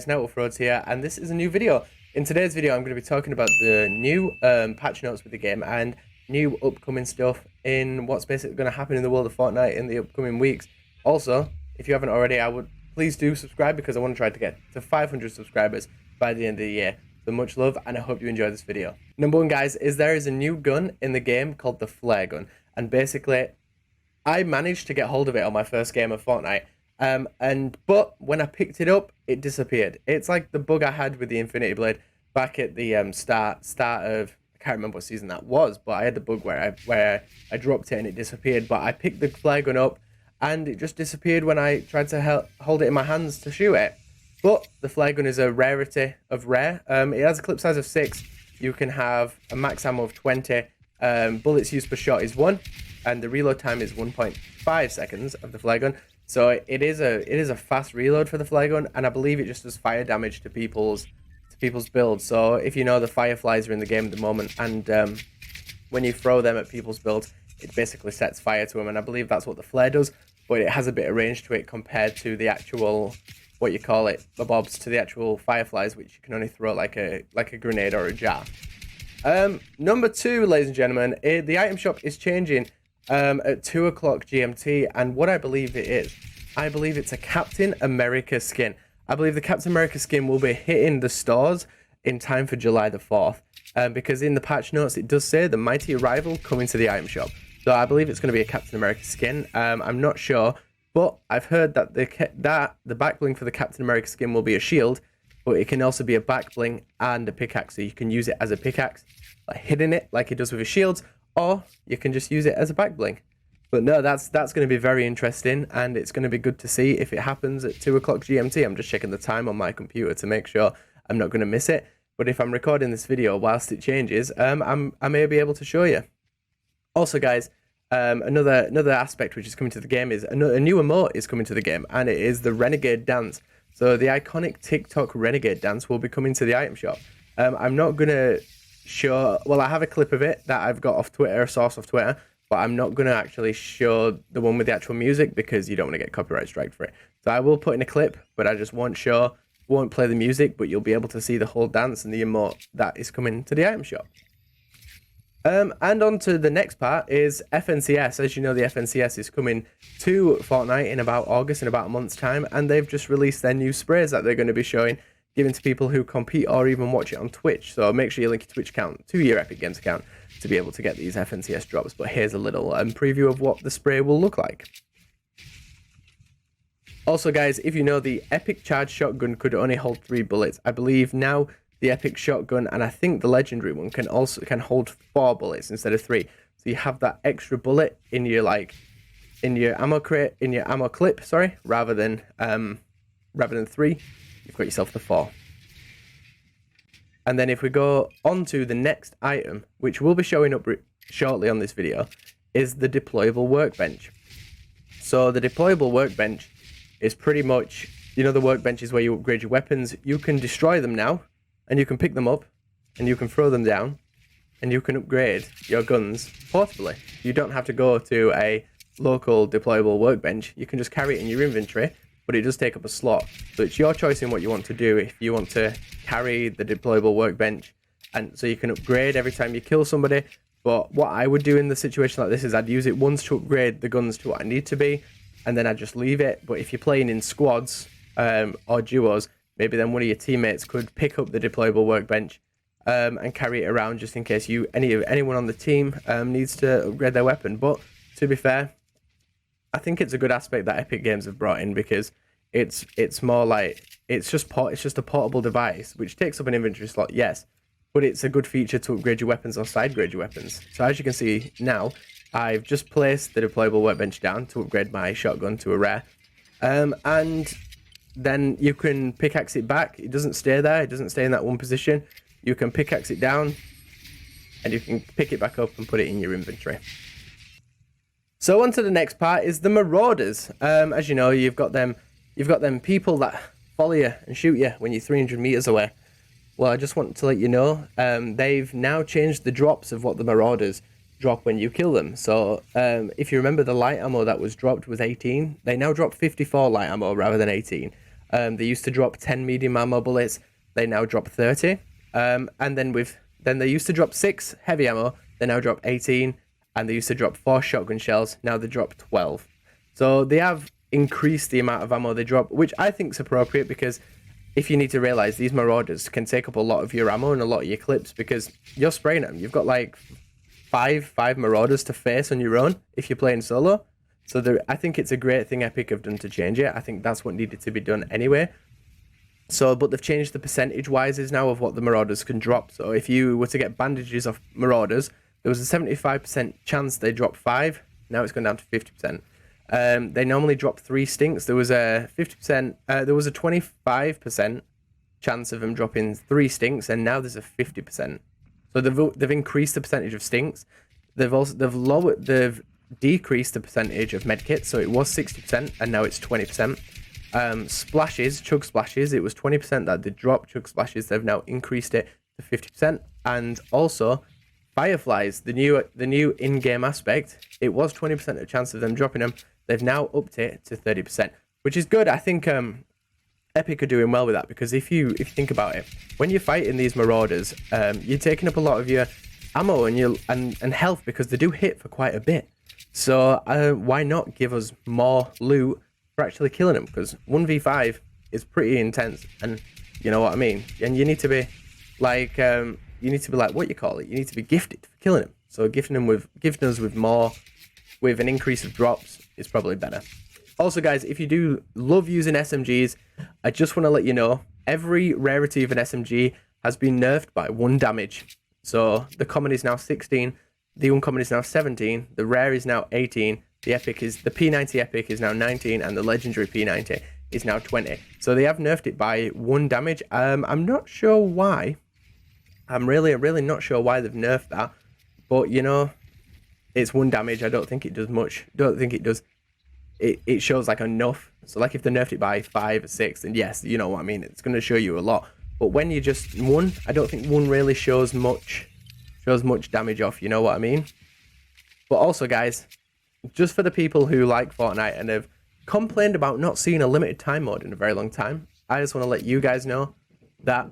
NightWolfRhodes here, and this is a new video. In today's video, I'm going to be talking about the new patch notes with the game and new upcoming stuff in what's basically going to happen in the world of Fortnite in the upcoming weeks. Also, if you haven't already, I would please do subscribe because I want to try to get to 500 subscribers by the end of the year. So much love, and I hope you enjoy this video. Number one, guys, there is a new gun in the game called the flare gun, and basically, I managed to get hold of it on my first game of Fortnite. But when I picked it up, it disappeared. It's like the bug I had with the Infinity Blade back at the start of, I can't remember what season that was, but I had the bug where I dropped it and it disappeared. But I picked the flare gun up and it just disappeared when I tried to hold it in my hands to shoot it. But the flare gun is a rarity of rare. It has a clip size of 6. You can have a max ammo of 20. Bullets used per shot is 1, and the reload time is 1.5 seconds of the flare gun. So it is a fast reload for the flare gun, and I believe it just does fire damage to people's builds. So if you know, the fireflies are in the game at the moment, and when you throw them at people's builds, it basically sets fire to them, and I believe that's what the flare does. But it has a bit of range to it compared to the actual, what you call it, the bobs, to the actual fireflies, which you can only throw like a grenade or a jar. Number 2, ladies and gentlemen, the item shop is changing at 2 o'clock GMT, and what I believe it is, I believe it's a Captain America skin. I believe the Captain America skin will be hitting the stores in time for July the 4th, because in the patch notes it does say the mighty arrival coming to the item shop. So I believe it's going to be a Captain America skin. I'm not sure, but I've heard that the back bling for the Captain America skin will be a shield, but it can also be a back bling and a pickaxe, so you can use it as a pickaxe, like hitting it like it does with his shields, or you can just use it as a back bling. But no, that's going to be very interesting, and it's going to be good to see if it happens at 2 o'clock GMT. I'm just checking the time on my computer to make sure I'm not going to miss it. But if I'm recording this video whilst it changes, I may be able to show you. Also, guys, another aspect which is coming to the game is a new emote is coming to the game, and it is the Renegade Dance. So the iconic TikTok Renegade Dance will be coming to the item shop. I'm not going to show, well, I have a clip of it that I've got off Twitter, a source off Twitter, but I'm not going to actually show the one with the actual music because you don't want to get copyright strike for it. So I will put in a clip, but I just won't play the music, but you'll be able to see the whole dance and the emote that is coming to the item shop. And on to the next part is FNCS. As you know, the FNCS is coming to Fortnite in about August, in about a month's time, and they've just released their new sprays that they're going to be showing, giving to people who compete or even watch it on Twitch. So make sure you link your Twitch account to your Epic Games account to be able to get these FNCS drops. But here's a little preview of what the spray will look like. Also, guys, if you know, the Epic Charge Shotgun could only hold 3 bullets. I believe now the Epic Shotgun, and I think the Legendary one, can hold 4 bullets instead of 3. So you have that extra bullet in your ammo crate, in your ammo clip, sorry, rather than 3. You've got yourself the 4. And then if we go on to the next item, which will be showing up shortly on this video, is the deployable workbench. So the deployable workbench is pretty much, you know, the workbenches where you upgrade your weapons. You can destroy them now, and you can pick them up, and you can throw them down, and you can upgrade your guns portably. You don't have to go to a local deployable workbench. You can just carry it in your inventory, but it does take up a slot. So it's your choice in what you want to do. If you want to carry the deployable workbench, and so you can upgrade every time you kill somebody. But what I would do in the situation like this is I'd use it once to upgrade the guns to what I need to be, and then I'd just leave it. But if you're playing in squads or duos, maybe then one of your teammates could pick up the deployable workbench and carry it around just in case anyone on the team needs to upgrade their weapon. But to be fair, I think it's a good aspect that Epic Games have brought in, because it's more like it's just a portable device which takes up an inventory slot, yes, but it's a good feature to upgrade your weapons or side grade your weapons. So as you can see now, I've just placed the deployable workbench down to upgrade my shotgun to a rare, and then you can pickaxe it back. It doesn't stay there. It doesn't stay in that one position. You can pickaxe it down, and you can pick it back up and put it in your inventory. So on to the next part is the Marauders. As you know, you've got them people that follow you and shoot you when you're 300 meters away. Well, I just want to let you know, they've now changed the drops of what the Marauders drop when you kill them. So if you remember, the light ammo that was dropped was 18. They now drop 54 light ammo rather than 18. They used to drop 10 medium ammo bullets. They now drop 30. And then they used to drop 6 heavy ammo. They now drop 18. And they used to drop 4 shotgun shells. Now they drop 12. So they have increased the amount of ammo they drop, which I think is appropriate, because if you need to realize, these Marauders can take up a lot of your ammo and a lot of your clips, because you're spraying them. You've got like five Marauders to face on your own if you're playing solo. So I think it's a great thing Epic have done to change it. I think that's what needed to be done anyway. So, but they've changed the percentage wises now of what the Marauders can drop. So if you were to get bandages off Marauders, there was a 75% chance they drop 5. Now it's gone down to 50%. They normally drop 3 stinks. There was a 50%. There was a 25% chance of them dropping 3 stinks, and now there's a 50%. So they've increased the percentage of stinks. They've decreased the percentage of medkits. So it was 60%, and now it's 20%. Splashes, chug splashes. It was 20% that they dropped chug splashes. They've now increased it to 50%, and also Fireflies, the new in-game aspect, it was 20% of chance of them dropping them. They've now upped it to 30%, which is good. I think Epic are doing well with that, because if you think about it, when you're fighting these Marauders, you're taking up a lot of your ammo and health, because they do hit for quite a bit. So why not give us more loot for actually killing them? Because 1v5 is pretty intense, and you know what I mean. And you need to be like what you call it. You need to be gifted for killing them. So gifting us with an increase of drops is probably better. Also, guys, if you do love using SMGs, I just want to let you know every rarity of an SMG has been nerfed by 1 damage. So the common is now 16, the uncommon is now 17, the rare is now 18, the P90 epic is now 19, and the legendary P90 is now 20. So they have nerfed it by 1 damage. I'm not sure why. I'm really not sure why they've nerfed that, but you know, it's 1 damage. I don't think it does much. Don't think it does. It shows like enough. So like if they nerfed it by 5 or 6, then yes, you know what I mean. It's going to show you a lot. But when you just 1, I don't think 1 really shows much damage off. You know what I mean? But also, guys, just for the people who like Fortnite and have complained about not seeing a limited time mode in a very long time, I just want to let you guys know that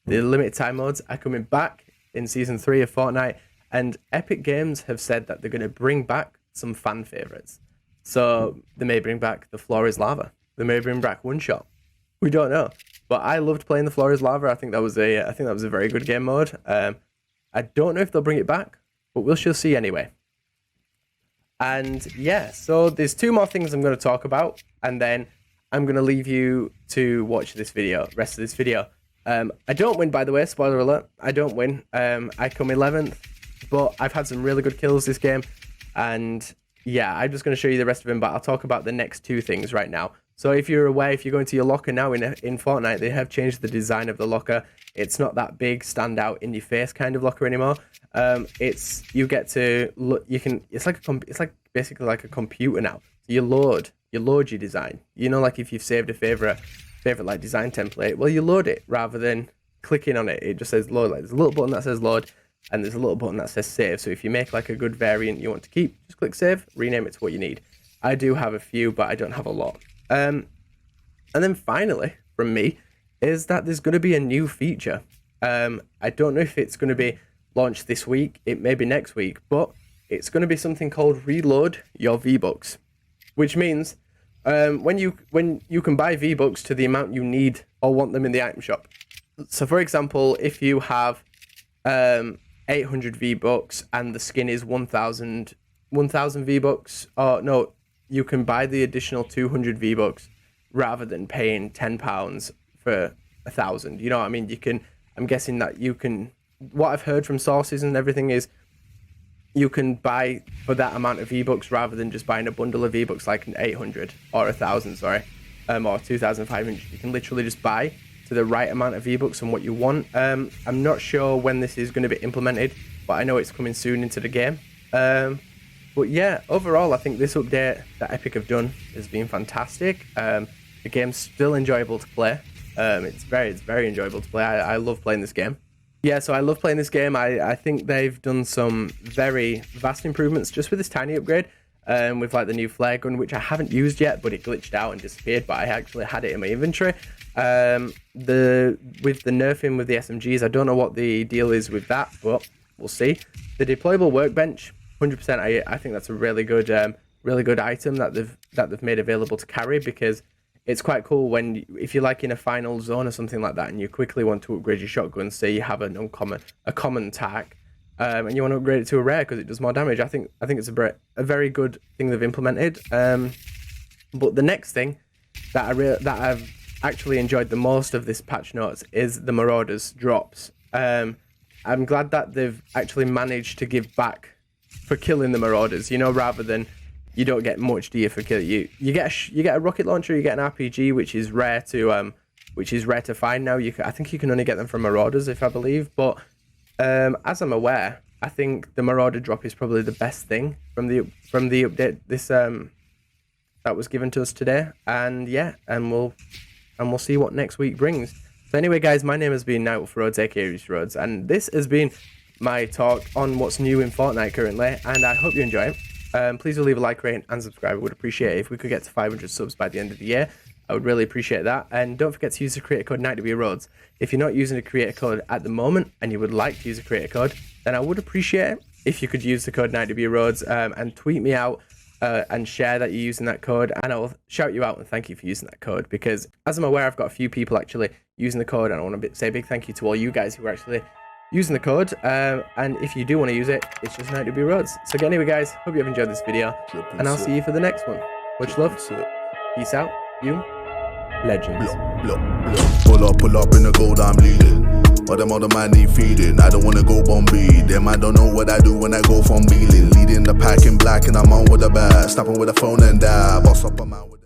the limited time modes are coming back in Season 3 of Fortnite, and Epic Games have said that they're going to bring back some fan favorites. So they may bring back the Floor is Lava. They may bring back One Shot. We don't know. But I loved playing the Floor is Lava. I think that was a very good game mode. I don't know if they'll bring it back, but we'll still see anyway. And yeah, so there's 2 more things I'm going to talk about, and then I'm going to leave you to watch this video, rest of this video. I don't win, by the way, spoiler alert. I don't win. I come 11th, but I've had some really good kills this game, and yeah, I'm just going to show you the rest of them, but I'll talk about the next 2 things right now. So if you're aware, if you go into your locker now in Fortnite, they have changed the design of the locker. It's not that big, stand out in your face kind of locker anymore. You get to look. It's basically like a computer now. So you load your design. You know, like if you've saved a favorite like design template, well, you load it rather than clicking on it. It just says load. Like there's a little button that says load, and there's a little button that says save. So if you make like a good variant you want to keep, just click save, rename it to what you need. I do have a few, but I don't have a lot. And then finally, from me, is that there's going to be a new feature. I don't know if it's going to be launched this week. It may be next week, but it's going to be something called Reload Your V-Bucks, which means when you can buy V-Bucks to the amount you need or want them in the item shop. So, for example, if you have 800 V-Bucks and the skin is 1,000 V-Bucks, or no, you can buy the additional 200 V-Bucks rather than paying £10 for 1,000. You know what I mean? I'm guessing that you can, what I've heard from sources and everything is you can buy for that amount of V-Bucks rather than just buying a bundle of V-Bucks like an 800 or 1,000, sorry, or 2,500. You can literally just buy to the right amount of V-Bucks and what you want. I'm not sure when this is going to be implemented, but I know it's coming soon into the game. But yeah, overall, I think this update that Epic have done has been fantastic. The game's still enjoyable to play. It's very enjoyable to play. I love playing this game. Yeah, so I love playing this game. I think they've done some very vast improvements just with this tiny upgrade. with like the new flare gun, which I haven't used yet, but it glitched out and disappeared, but I actually had it in my inventory. With the nerfing with the SMGs, I don't know what the deal is with that, but we'll see. The deployable workbench, 100%, I think that's a really good item that they've made available to carry, because it's quite cool when, if you're like in a final zone or something like that and you quickly want to upgrade your shotgun, say you have a common tack, and you want to upgrade it to a rare because it does more damage. I think it's a very good thing they've implemented. But the next thing that I've actually enjoyed the most of this patch notes is the Marauders drops. I'm glad that they've actually managed to give back for killing the Marauders, you know, rather than you don't get much, do you, for kill you get a rocket launcher, you get an RPG, which is rare to find now. I think you can only get them from Marauders, if I believe, but as I'm aware, I think the Marauder drop is probably the best thing from the update that was given to us today. And yeah, and we'll see what next week brings. So anyway, guys, my name has been NightWolfRhodes, aka NightWRhodes, and this has been my talk on what's new in Fortnite currently, and I hope you enjoy it. Please do leave a like, rate, and subscribe. I would appreciate it if we could get to 500 subs by the end of the year. I would really appreciate that. And don't forget to use the creator code NightWRhodes. If you're not using a creator code at the moment and you would like to use a creator code, then I would appreciate it if you could use the code NightWRhodes and tweet me out and share that you're using that code, and I'll shout you out and thank you for using that code, because as I'm aware, I've got a few people actually using the code, and I want to say a big thank you to all you guys who are actually using the code. And if you do want to use it, it's just NightWRhodes. So anyway, guys, hope you have enjoyed this video, and I'll see you for the next one. Much love. Peace out. You legends. Pull up in the gold, I'm leading. But them other man need feeding. I don't wanna go Bombay. Them I don't know what I do when I go from Beeling. Leading the pack in black and I'm on with the bag. Snapping with the phone and die. Boss up a man with